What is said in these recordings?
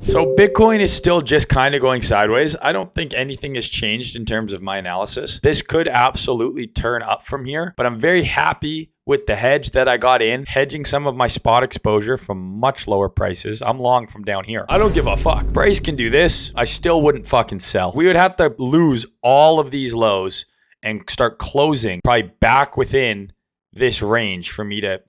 So Bitcoin is still just kind of going sideways. I don't think anything has changed in terms of my analysis. This could absolutely turn up from here, but I'm very happy with the hedge that I got in, hedging some of my spot exposure from much lower prices. I'm long from down here. I don't give a fuck. Price can do this. I still wouldn't fucking sell. We would have to lose all of these lows and start closing probably back within this range for me to,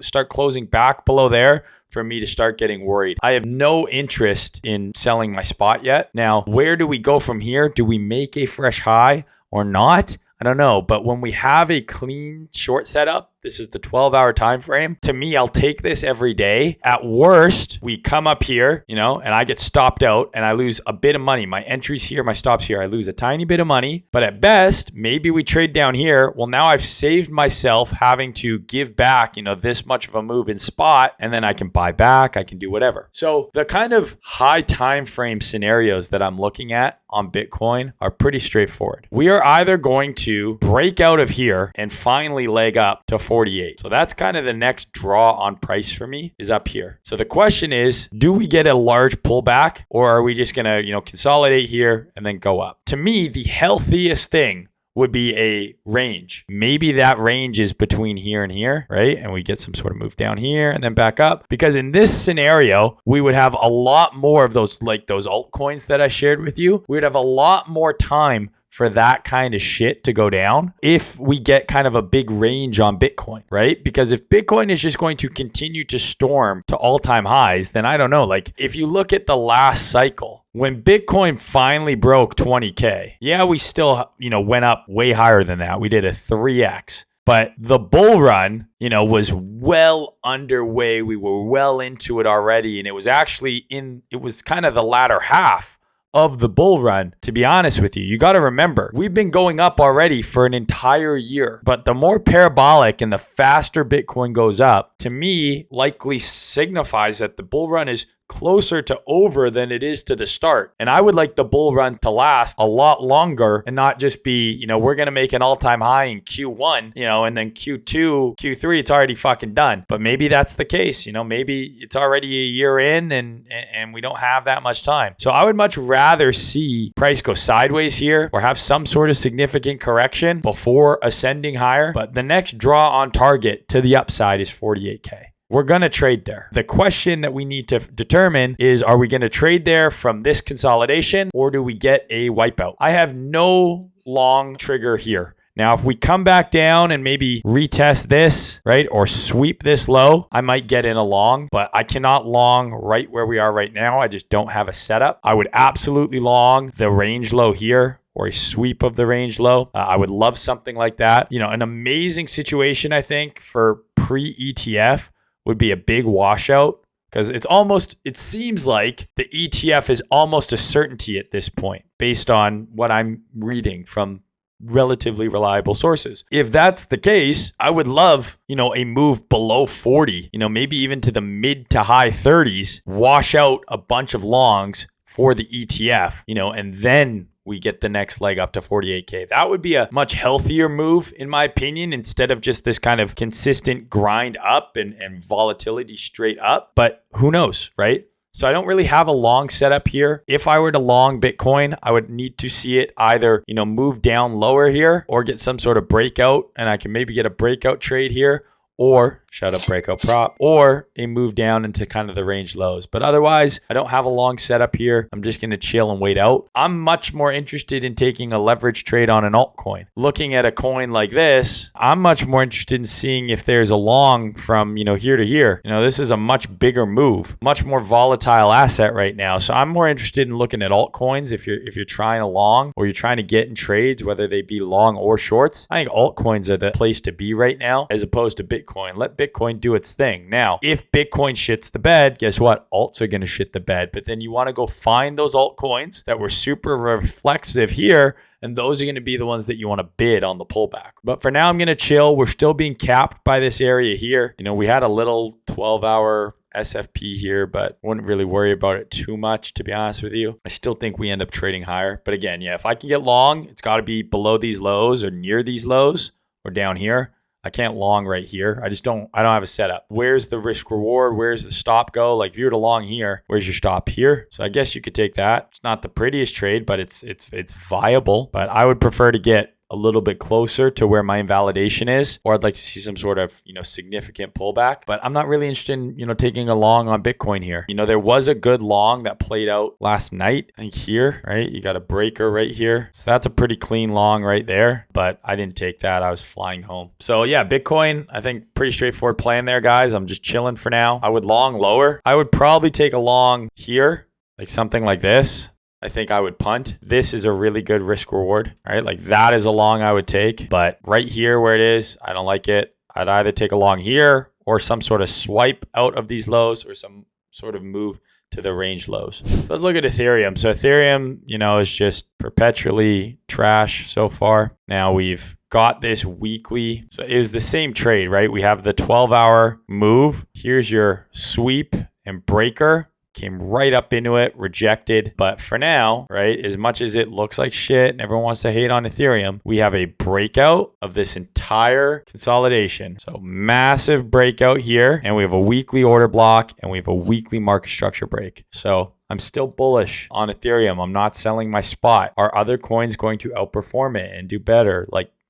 start closing back below there for me to start getting worried. I have no interest in selling my spot yet. Now, where do we go from here? Do we make a fresh high or not? I don't know. But when we have a clean short setup, this is the 12-hour time frame. To me, I'll take this every day. At worst, we come up here, and I get stopped out and I lose a bit of money. My entries here, my stops here, I lose a tiny bit of money. But at best, maybe we trade down here. Well, now I've saved myself having to give back, this much of a move in spot, and then I can buy back, I can do whatever. So the kind of high time frame scenarios that I'm looking at on Bitcoin are pretty straightforward. We are either going to break out of here and finally leg up to 48. So that's kind of the next draw on price for me is up here. So the question is, do we get a large pullback or are we just going to, consolidate here and then go up? To me, the healthiest thing would be a range. Maybe that range is between here and here, right? And we get some sort of move down here and then back up. Because in this scenario, we would have a lot more of those, like those altcoins that I shared with you. We would have a lot more time for that kind of shit to go down if we get kind of a big range on Bitcoin, right? Because if Bitcoin is just going to continue to storm to all-time highs, then I don't know. Like if you look at the last cycle, when Bitcoin finally broke 20K, yeah, we still, went up way higher than that. We did a 3X. But the bull run, was well underway. We were well into it already. And it was actually it was kind of the latter half of the bull run, to be honest with you. You got to remember, we've been going up already for an entire year. But the more parabolic and the faster Bitcoin goes up, to me, likely signifies that the bull run is closer to over than it is to the start. And I would like the bull run to last a lot longer and not just be, we're going to make an all-time high in Q1, and then Q2, Q3, it's already fucking done. But maybe that's the case, maybe it's already a year in and we don't have that much time. So I would much rather see price go sideways here or have some sort of significant correction before ascending higher. But the next draw on target to the upside is 48K. We're going to trade there. The question that we need to determine is, are we going to trade there from this consolidation or do we get a wipeout? I have no long trigger here. Now, if we come back down and maybe retest this, right, or sweep this low, I might get in a long, but I cannot long right where we are right now. I just don't have a setup. I would absolutely long the range low here, or a sweep of the range low. I would love something like that. An amazing situation, I think, for pre-ETF would be a big washout, because it seems like the ETF is almost a certainty at this point based on what I'm reading from relatively reliable sources. If that's the case, I would love, a move below 40, maybe even to the mid to high 30s, wash out a bunch of longs for the ETF, and then we get the next leg up to 48K. That would be a much healthier move, in my opinion, instead of just this kind of consistent grind up and volatility straight up. But who knows, right? So I don't really have a long setup here. If I were to long Bitcoin, I would need to see it either, move down lower here or get some sort of breakout, and I can maybe get a breakout trade here, or shut up breakout prop, or a move down into kind of the range lows. But otherwise, I don't have a long setup here. I'm just going to chill and wait out. I'm much more interested in taking a leverage trade on an altcoin. Looking at a coin like this, I'm much more interested in seeing if there's a long from, here to here. This is a much bigger move, much more volatile asset right now. So I'm more interested in looking at altcoins if you're trying a long or you're trying to get in trades, whether they be long or shorts. I think altcoins are the place to be right now as opposed to Bitcoin. Let Bitcoin do its thing. Now, if Bitcoin shits the bed, guess what? Alts are going to shit the bed. But then you want to go find those altcoins that were super reflexive here, and those are going to be the ones that you want to bid on the pullback. But for now, I'm going to chill. We're still being capped by this area here. We had a little 12-hour SFP here, but wouldn't really worry about it too much, to be honest with you. I still think we end up trading higher. But again, if I can get long, it's got to be below these lows or near these lows or down here. I can't long right here. I don't have a setup. Where's the risk reward? Where's the stop go? Like if you were to long here, where's your stop here? So I guess you could take that. It's not the prettiest trade, but it's viable. But I would prefer to get a little bit closer to where my invalidation is, or I'd like to see some sort of, significant pullback. But I'm not really interested in, taking a long on Bitcoin here. There was a good long that played out last night. I think here, right? You got a breaker right here. So that's a pretty clean long right there, but I didn't take that. I was flying home. So yeah, Bitcoin, I think pretty straightforward plan there, guys. I'm just chilling for now. I would long lower. I would probably take a long here, like something like this. I think I would punt. This is a really good risk reward, right? Like that is a long I would take, but right here where it is, I don't like it. I'd either take a long here or some sort of swipe out of these lows or some sort of move to the range lows. Let's look at Ethereum. So Ethereum, is just perpetually trash so far. Now we've got this weekly. So it was the same trade, right? We have the 12-hour move. Here's your sweep and breaker. Came right up into it, rejected. But for now, right, as much as it looks like shit and everyone wants to hate on Ethereum, we have a breakout of this entire consolidation. So massive breakout here, and we have a weekly order block, and we have a weekly market structure break. So I'm still bullish on Ethereum. I'm not selling my spot. Are other coins going to outperform it and do better?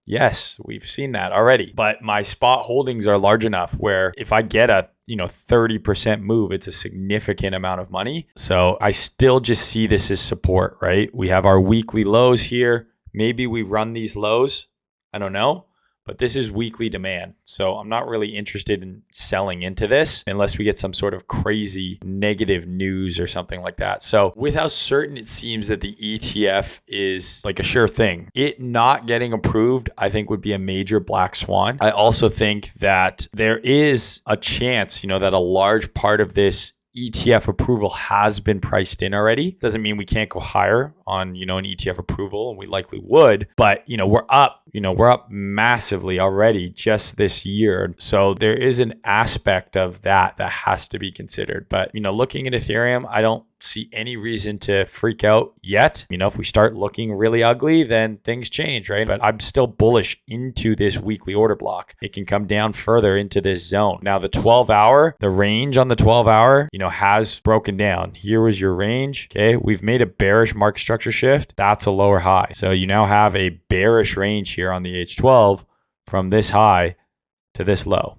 Yes, we've seen that already. But my spot holdings are large enough where if I get a 30% move, it's a significant amount of money. So I still just see this as support, right? We have our weekly lows here. Maybe we run these lows. I don't know. But this is weekly demand. So I'm not really interested in selling into this unless we get some sort of crazy negative news or something like that. So with how certain it seems that the ETF is like a sure thing, it not getting approved, I think would be a major black swan. I also think that there is a chance, that a large part of this ETF approval has been priced in already. Doesn't mean we can't go higher on, an ETF approval, and we likely would, but, we're up massively already just this year. So there is an aspect of that has to be considered. But, looking at Ethereum, I don't see any reason to freak out yet. If we start looking really ugly, then things change, right? But I'm still bullish into this weekly order block. It can come down further into this zone. Now the 12-hour, the range on the 12-hour, has broken down. Here was your range. Okay. We've made a bearish market structure shift. That's a lower high. So you now have a bearish range here on the H12 from this high to this low.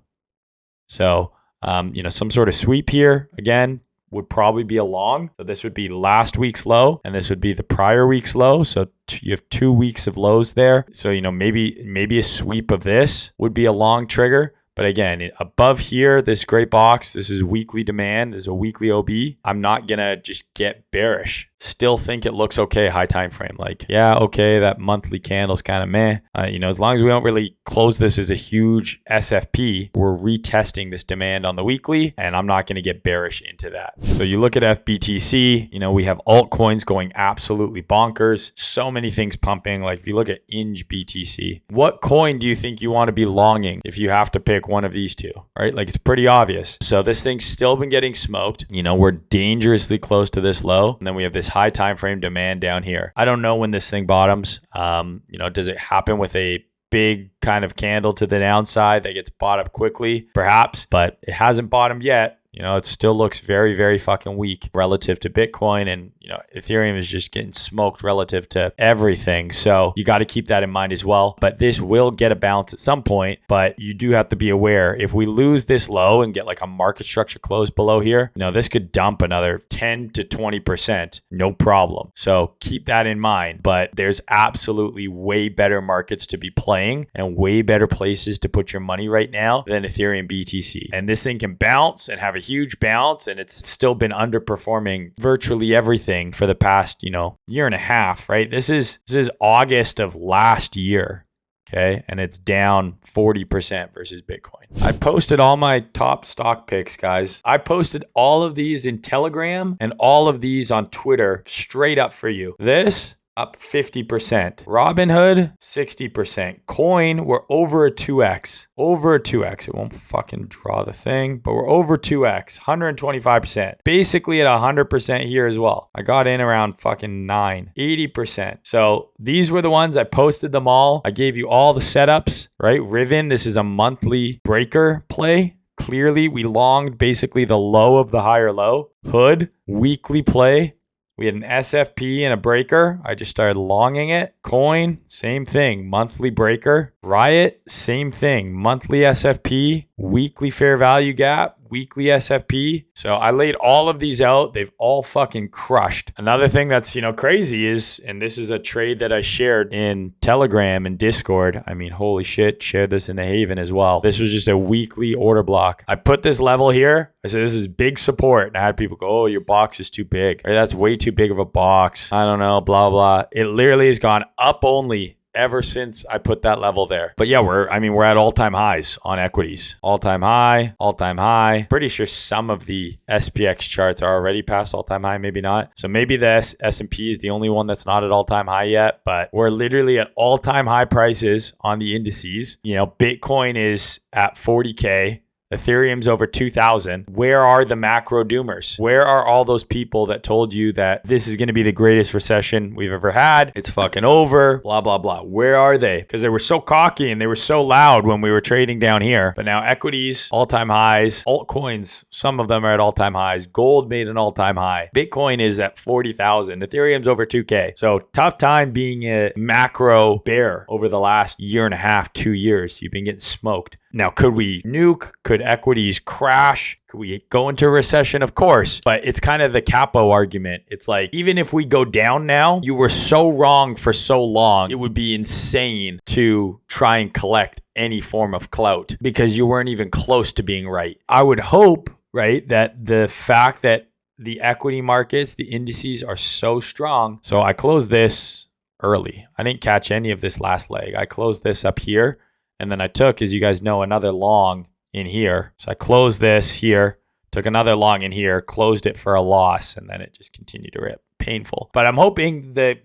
So, some sort of sweep here again would probably be a long. So this would be last week's low, and this would be the prior week's low. So you have 2 weeks of lows there. So, maybe a sweep of this would be a long trigger. But again, above here, this gray box, this is weekly demand. There's a weekly OB. I'm not going to just get bearish. Still think it looks okay high time frame. Okay, that monthly candle's kind of meh. As long as we don't really close this as a huge SFP, we're retesting this demand on the weekly, and I'm not going to get bearish into that. So you look at FBTC, we have altcoins going absolutely bonkers. So many things pumping. Like if you look at Inge BTC, what coin do you think you want to be longing if you have to pick one of these two, right? It's pretty obvious. So this thing's still been getting smoked. We're dangerously close to this low. And then we have this high time frame demand down here. I don't know when this thing bottoms. Does it happen with a big kind of candle to the downside that gets bought up quickly? Perhaps, but it hasn't bottomed yet. It still looks very, very fucking weak relative to Bitcoin, and Ethereum is just getting smoked relative to everything. So you got to keep that in mind as well. But this will get a bounce at some point, but you do have to be aware if we lose this low and get like a market structure close below here, this could dump another 10 to 20%, no problem. So keep that in mind. But there's absolutely way better markets to be playing and way better places to put your money right now than Ethereum BTC. And this thing can bounce and have a huge bounce, and it's still been underperforming virtually everything for the past, year and a half, right? This is August of last year. Okay. And it's down 40% versus Bitcoin. I posted all my top stock picks, guys. I posted all of these in Telegram and all of these on Twitter straight up for you. This up 50%. Robinhood, 60%. Coin, we're over a 2x. Over a 2x. It won't fucking draw the thing, but we're over 2x. 125%. Basically at 100% here as well. I got in around fucking 80%. So these were the ones, I posted them all. I gave you all the setups, right? Riven, this is a monthly breaker play. Clearly, we longed basically the low of the higher low. Hood, weekly play. We had an SFP and a breaker. I just started longing it. Coin, same thing. Monthly breaker. Riot, same thing. Monthly SFP, weekly fair value gap, weekly SFP. So I laid all of these out. They've all fucking crushed. Another thing that's, crazy is, and this is a trade that I shared in Telegram and Discord. I mean, holy shit, shared this in the Haven as well. This was just a weekly order block. I put this level here. I said, this is big support. And I had people go, oh, your box is too big. Or, that's way too big of a box. I don't know, blah, blah. It literally has gone up only ever since I put that level there. But yeah, we're at all-time highs on equities. All-time high, all-time high. Pretty sure some of the SPX charts are already past all-time high, maybe not. So maybe the S&P is the only one that's not at all-time high yet, but we're literally at all-time high prices on the indices. Bitcoin is at 40K. Ethereum's over 2,000. Where are the macro doomers? Where are all those people that told you that this is going to be the greatest recession we've ever had? It's fucking over, blah, blah, blah. Where are they? Because they were so cocky and they were so loud when we were trading down here. But now equities, all-time highs. Altcoins, some of them are at all-time highs. Gold made an all-time high. Bitcoin is at 40,000. Ethereum's over 2K. So tough time being a macro bear over the last year and a half, 2 years. You've been getting smoked. Now, could we nuke? Could equities crash? Could we go into a recession? Of course, but it's kind of the capo argument. It's like, even if we go down now, you were so wrong for so long, it would be insane to try and collect any form of clout because you weren't even close to being right. I would hope, right, that the fact that the equity markets, the indices are so strong. So I closed this early. I didn't catch any of this last leg. I closed this up here. And then I took, as you guys know, another long in here. So I closed this here, took another long in here, closed it for a loss, and then it just continued to rip. Painful. But I'm hoping the,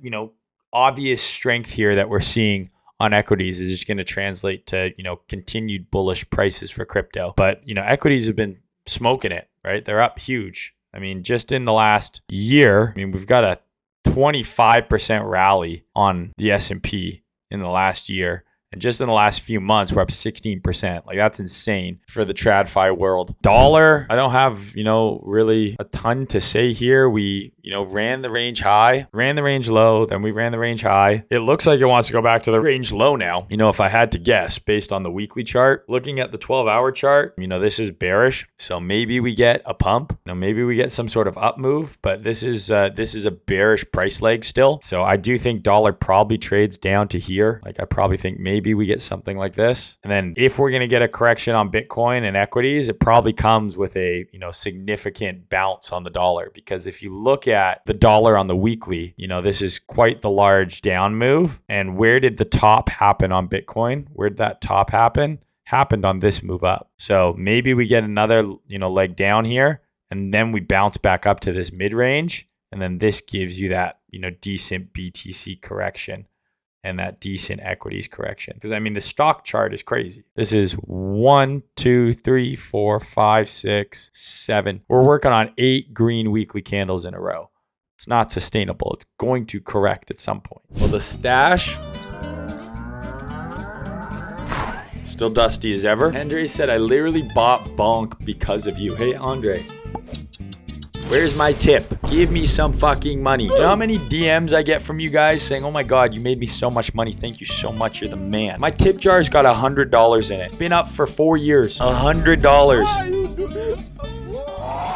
obvious strength here that we're seeing on equities is just going to translate to, continued bullish prices for crypto. But, equities have been smoking it, right? They're up huge. I mean, just in the last year, we've got a 25% rally on the S&P in the last year. And just in the last few months, we're up 16%. Like, that's insane for the TradFi world. Dollar, I don't have, really a ton to say here. We, ran the range high, ran the range low, then we ran the range high. It looks like it wants to go back to the range low now. If I had to guess based on the weekly chart, looking at the 12-hour chart, this is bearish. So maybe we get a pump. Maybe we get some sort of up move, but this is a bearish price leg still. So I do think dollar probably trades down to here. Like, I probably think maybe we get something like this. And then if we're going to get a correction on Bitcoin and equities, it probably comes with a, significant bounce on the dollar. Because if you look at the dollar on the weekly, this is quite the large down move. And where did the top happen on Bitcoin? Where did that top happen? Happened on this move up. So maybe we get another, leg down here, and then we bounce back up to this mid-range. And then this gives you that, decent BTC correction and that decent equities correction. Because the stock chart is crazy. This is 1, 2, 3, 4, 5, 6, 7. We're working on 8 green weekly candles in a row. It's not sustainable. It's going to correct at some point. Well, the stash, still dusty as ever. Andre said, I literally bought Bonk because of you. Hey, Andre. Where's my tip? Give me some fucking money. You know how many DMs I get from you guys saying, oh my God, you made me so much money. Thank you so much. You're the man. My tip jar's got $100 in it. Been up for 4 years. $100.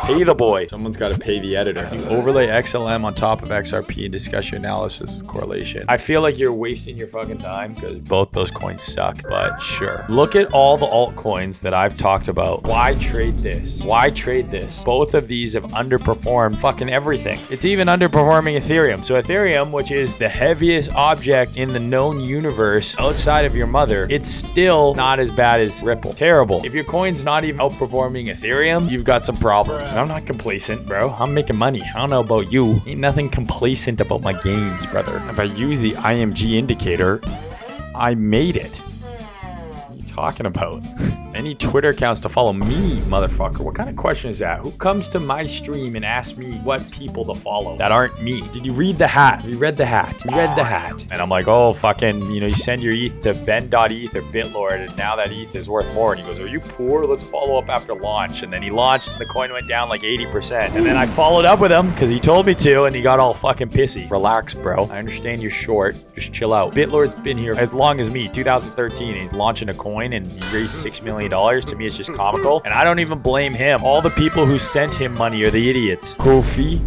Pay the boy. Someone's got to pay the editor. You overlay XLM on top of XRP and discuss your analysis of correlation. I feel like you're wasting your fucking time because both those coins suck, but sure. Look at all the altcoins that I've talked about. Why trade this? Why trade this? Both of these have underperformed fucking everything. It's even underperforming Ethereum. So Ethereum, which is the heaviest object in the known universe outside of your mother, it's still not as bad as Ripple. Terrible. If your coin's not even outperforming Ethereum, you've got some problems. And I'm not complacent, bro. I'm making money. I don't know about you. Ain't nothing complacent about my gains, brother. If I use the IMG indicator, I made it. What are you talking about? Any Twitter accounts to follow me, motherfucker? What kind of question is that? Who comes to my stream and asks me what people to follow that aren't me? Did you read the hat? You read the hat. You read the hat. And I'm like, oh, fucking, you send your ETH to Ben.eth or BitLord, and now that ETH is worth more. And he goes, are you poor? Let's follow up after launch. And then he launched, and the coin went down like 80%. And then I followed up with him because he told me to, and he got all fucking pissy. Relax, bro. I understand you're short. Just chill out. BitLord's been here as long as me, 2013. And he's launching a coin, and he raised $6 million. To me, it's just comical, and I don't even blame him. All the people who sent him money are the idiots. Kofi,